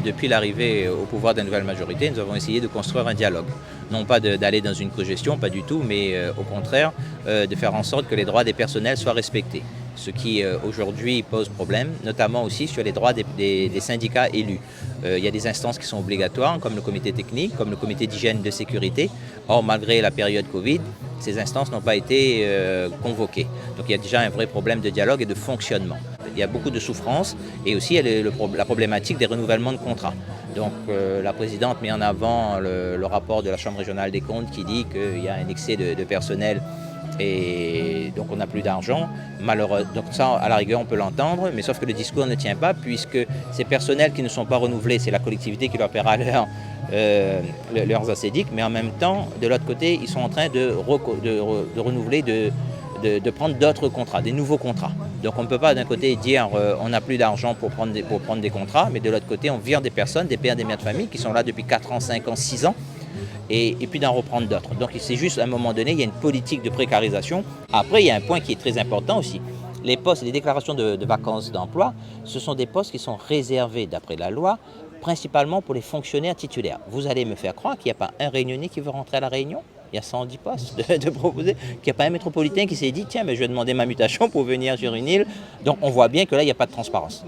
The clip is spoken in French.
depuis l'arrivée au pouvoir de la nouvelle majorité, nous avons essayé de construire un dialogue. Non pas d'aller dans une cogestion, pas du tout, mais au contraire, de faire en sorte que les droits des personnels soient respectés. Ce qui aujourd'hui pose problème, notamment aussi sur les droits des syndicats élus. Il y a des instances qui sont obligatoires, comme le comité technique, comme le comité d'hygiène et de sécurité. Or, malgré la période Covid, ces instances n'ont pas été convoquées. Donc il y a déjà un vrai problème de dialogue et de fonctionnement. Il y a beaucoup de souffrance et aussi il y a la problématique des renouvellements de contrats. Donc la présidente met en avant le rapport de la Chambre régionale des comptes qui dit qu'il y a un excès de personnel et donc on n'a plus d'argent. Malheureusement, donc ça à la rigueur on peut l'entendre, mais sauf que le discours ne tient pas puisque ces personnels qui ne sont pas renouvelés, c'est la collectivité qui leur paiera leurs assédiques, mais en même temps, de l'autre côté, ils sont en train de renouveler, de prendre d'autres contrats, des nouveaux contrats. Donc on ne peut pas d'un côté dire on n'a plus d'argent pour prendre des contrats, mais de l'autre côté on vire des personnes, des pères, des mères de famille qui sont là depuis 4 ans, 5 ans, 6 ans, et puis d'en reprendre d'autres. Donc c'est juste à un moment donné, il y a une politique de précarisation. Après, il y a un point qui est très important aussi. Les postes, les déclarations de vacances d'emploi, ce sont des postes qui sont réservés d'après la loi, principalement pour les fonctionnaires titulaires. Vous allez me faire croire qu'il n'y a pas un Réunionnais qui veut rentrer à La Réunion? Il y a 110 postes de proposer, qu'il n'y a pas un métropolitain qui s'est dit tiens, mais je vais demander ma mutation pour venir sur une île. Donc on voit bien que là, il n'y a pas de transparence.